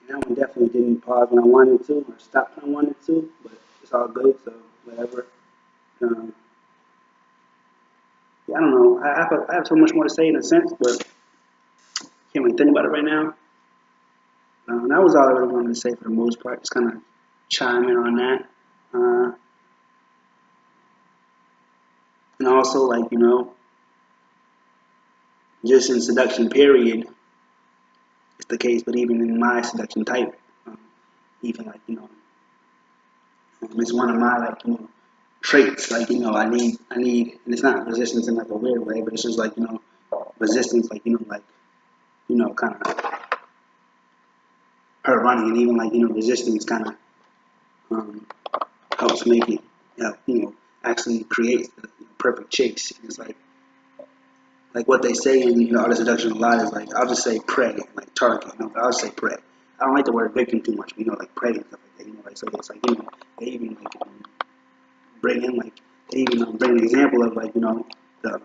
And that one definitely didn't pause when I wanted to, or stop when I wanted to, but it's all good, so whatever. Um, yeah, I don't know. I have so much more to say in a sense, but can't really think about it right now. And that was all I really wanted to say for the most part. Just kind of chime in on that. Uh, and also, like, just in seduction period, it's the case, but even in my seduction type, um, even like, it's one of my, like, traits. Like, and it's not resistance in like a weird way, but it's just like, resistance, like, kind of her running, and even like, resistance kind of um, helps make it, actually creates the perfect chase. And it's like what they say in art of seduction a lot is like, I'll just say prey, like target, but I'll just say prey. I don't like the word victim too much, but, like prey and stuff like that, like, so it's like, they even like bring in like, they even bring an example of like, the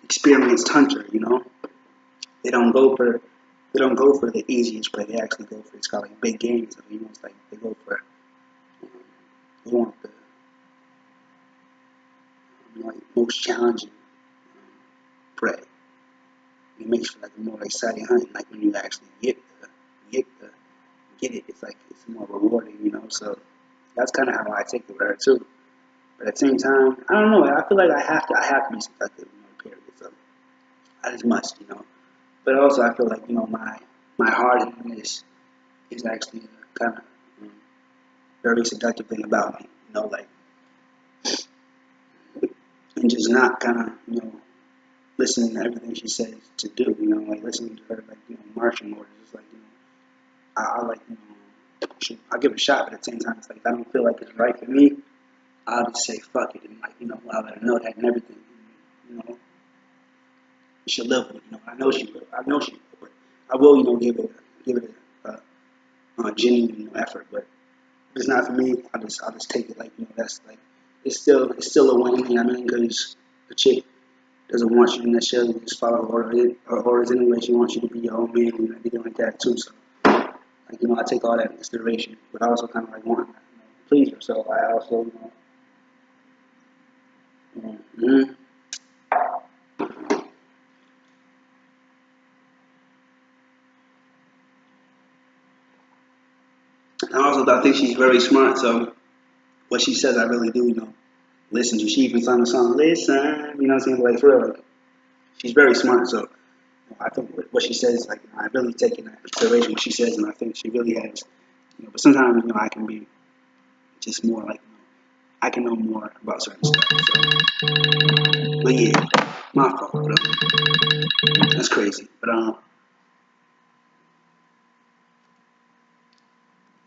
experienced hunter, they don't go for, they don't go for the easiest prey, they actually go for, it's called like big game stuff, it's like, they go for, um, they want the, like most challenging prey. It makes for like a more exciting hunt. Like when you actually get the get it, it's like it's more rewarding, So that's kind of how I take it with her too. But at the same time, I don't know. I feel like I have to be selective, period. So I just must, But also, I feel like my hardness is actually a kind of um, very seductive thing about me, like, and just not kind of listening to everything she says to do, like listening to her like marching orders. It's like I like I'll give it a shot, but at the same time, it's like if I don't feel like it's right for me, I'll just say fuck it and like I'll let her know that and everything. You know, she'll live with it. I know she will. I know she will, but I will give it a genuine effort. But if it's not for me, I'll just take it like that's like it's still a win. Because the chick doesn't want you to necessarily just follow her orders anyway. She wants you to be your own man and everything like that too. So like I take all that into consideration, but I also kind of like want to please her. So I also mm-hmm. And also I think she's very smart. So what she says, I really do listen to. She even sung the song "Listen," what I'm saying, like for real. Like, she's very smart. So I think what she says, like I really take into consideration what she says, and I think she really has. But sometimes I can be just more like I can know more about certain stuff. So, but yeah, my fault. That's crazy. But I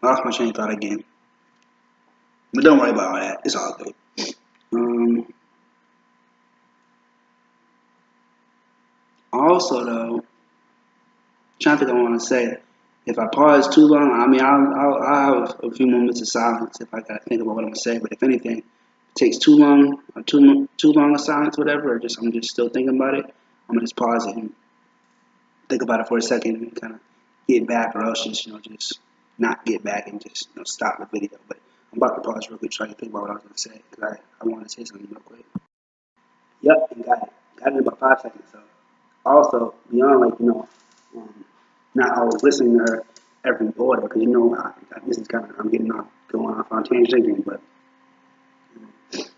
lost my train of thought again. But don't worry about all that. It's all good. Um, Also though, trying to think what I want to say. If I pause too long, I'll have a few moments of silence if I gotta think about what I'm gonna say. But if anything, it takes too long or too long of silence, whatever, or just I'm just still thinking about it, I'm gonna just pause it and think about it for a second and kind of get back, or else just just not get back and just stop the video. But I'm about to pause real quick, try to think about what I was gonna say because I want to say something real quick. Yep, and got it. Got it in about 5 seconds. So also beyond like not always listening to her every order because this is kind of I'm getting off going off on tangent, but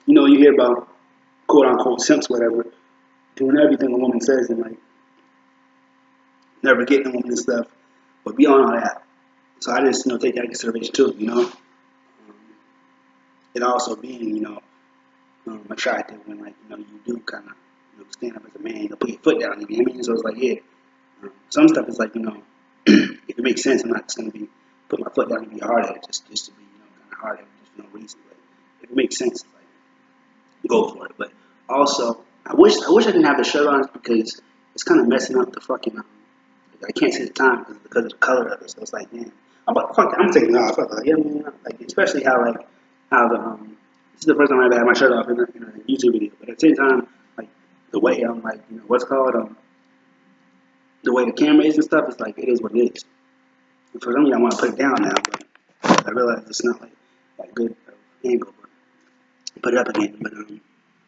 you hear about quote unquote simps, whatever, doing everything a woman says and like never getting a woman and stuff. But beyond all that, so I just take that into consideration too. It also being attractive when like you do kind of stand up as a man, put your foot down. So it's like yeah, some stuff is like if it makes sense, I'm not just gonna be put my foot down and be hard at it just to be kind of hard at it just for no reason. But if it makes sense, like go for it. But also, I wish I didn't have the shirt on because it's kind of messing up the fucking. I can't see the time because of the color of it. So it's like, man, I'm taking it off. Like, like especially how the this is the first time I've ever had my shirt off in a YouTube video. But at the same time, like the way I'm like what's called the way the camera is and stuff. It's like it is what it is. For some reason, I want to put it down now, but I realize it's not like that good angle. But put it up again. But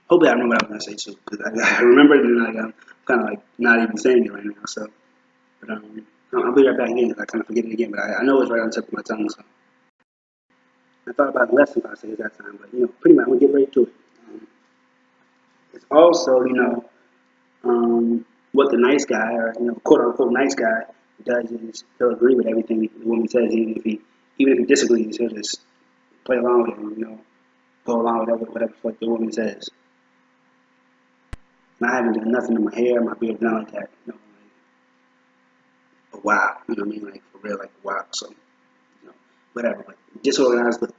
hopefully, I remember what I was gonna say too, because I remember it and like I'm kind of like not even saying it right now. So, but I'll be right back again because I kind of forget it again. But I know it's right on the tip of my tongue. So I thought about less than I said at that time, but pretty much I'm gonna get right to it. It's also what the nice guy or quote unquote nice guy does is he'll agree with everything the woman says, even if he disagrees, he'll just play along with it, go along with whatever like the woman says. And I haven't done nothing to my hair, my beard, nothing like that, like a while, you know what I mean, like for real, like a while. So, whatever. But disorganized look,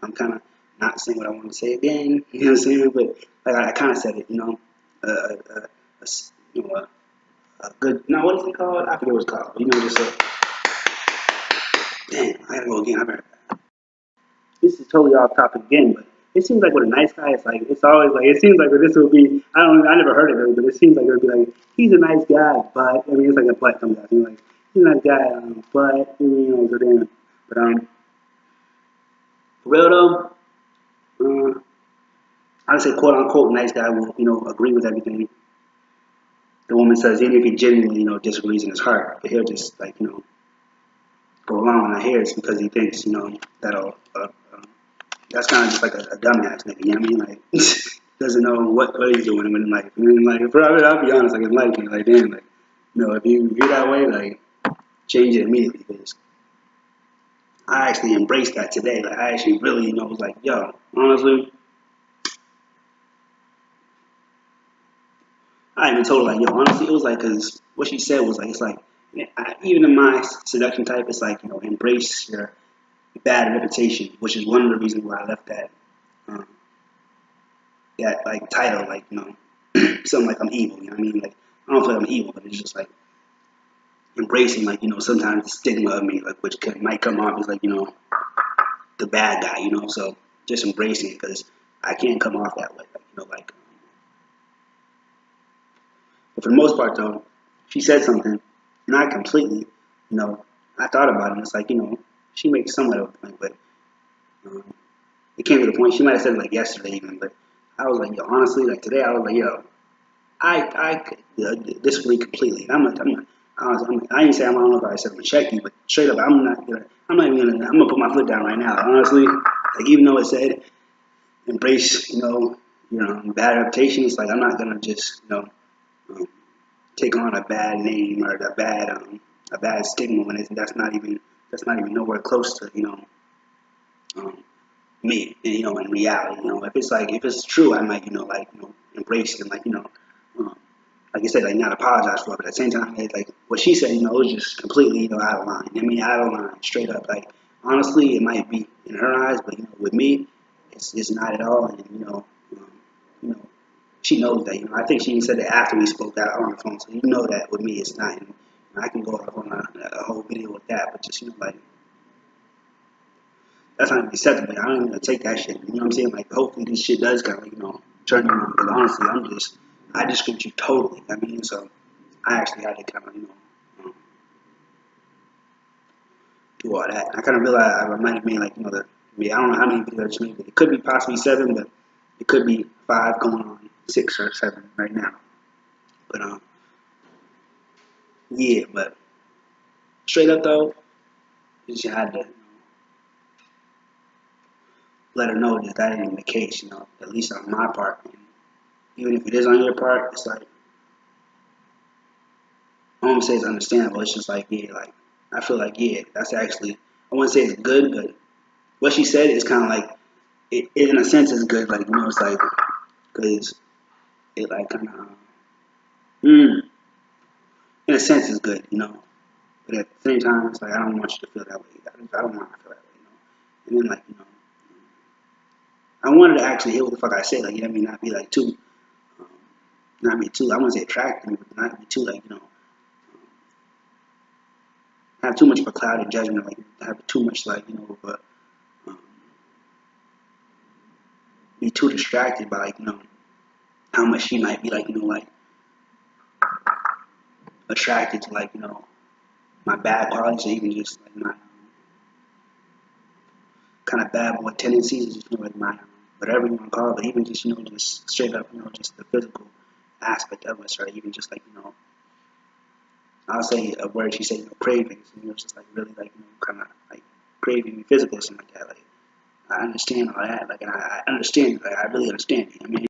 I'm kind of not saying what I want to say again, you know what I'm saying? But like I kind of said it, uh, uh, uh, you know, a good, no, what is it called? I forget what it's called. Just a, damn, I gotta go again. I better. This is totally off topic again, but it seems like with a nice guy, it's like it's always like it seems like this will be. I never heard of it, but it seems like it'll be like he's a nice guy, but I mean it's like a but comes out. Like he's a nice guy, but so damn. But for real though, I'd say quote unquote nice guy will agree with everything the woman says, even if he genuinely disagrees in his heart, but he'll just like go along with her hairs because he thinks that'll that's kind of just like a dumbass nigga, you know what I mean? Like, doesn't know what he's doing in life. I mean, like, I'll be honest, like, in life, like, damn, like, if you're that way, like, change it immediately, because I actually embraced that today. Like, I actually really, was like, yo, honestly, I even told her, like, yo, honestly, it was like, because what she said was like, it's like, even in my seduction type, it's like, embrace your bad reputation, which is one of the reasons why I left um, that like title, like something like I'm evil. You know what I mean? Like I don't feel like I'm evil, but it's just like embracing, like sometimes the stigma of me, like which might come off as like the bad guy. So just embracing it because I can't come off that way. Like but for the most part though, she said something, not completely. You know, I thought about it. And it's like she makes somewhat of a point, but um, it came to the point. She might have said it like yesterday even, but I was like, yo, honestly, like today, I was like, yo, I disagree completely. I ain't say I don't know if I said I'm gonna check you, but straight up, I'm not even gonna, I'm gonna put my foot down right now. Honestly, like even though it said embrace, bad reputation, it's like I'm not gonna just, um, take on a bad name or a bad stigma when that's not even nowhere close to, um, me, in reality, if it's true, I might, embrace it and um, like you said, like not apologize for it, but at the same time, like what she said, it was just completely, out of line. I mean, out of line, straight up. Like honestly, it might be in her eyes, but with me, it's not at all. And you know, she knows that. I think she even said that after we spoke out on the phone. So that with me, it's not. And I can go off on a whole video with that, but just like that's not acceptable. I don't even take that shit. You know what I'm saying? Like hopefully this shit does kind of turn you on. Because honestly, I just script you totally. I mean, so I actually had to kind of do all that. I kind of realized I reminded me like I don't know how many videos I just made, but it could be possibly 7, but it could be 5 going on 6 or 7 right now. But yeah, but straight up though, you just had to let her know that ain't the case. At least on my part. And even if it is on your part, it's like I won't say it's understandable. It's just like yeah, like I feel like yeah, that's actually I wouldn't say it's good, but what she said is kind of like it in a sense is good. Like it's like because it like kind of in a sense is good, But at the same time, it's like I don't want you to feel that way. I don't want to feel that way, And then like I wanted to actually hear what the fuck I said. Like I mean, not be like too, um, not be too. I wouldn't say attractive, but not be too like have too much of a cloud in judgment. Like have too much like of a, um, be too distracted by like how much she might be like like attracted to like my bad qualities, or even just like my kind of bad boy tendencies, just like my whatever you want to call it, but even just just straight up, just the physical aspect of us, or even just like I'll say a word she said, cravings, just like really like kind of like craving physical or something like that. Like I understand all that, like and I understand, like I really understand it. I mean.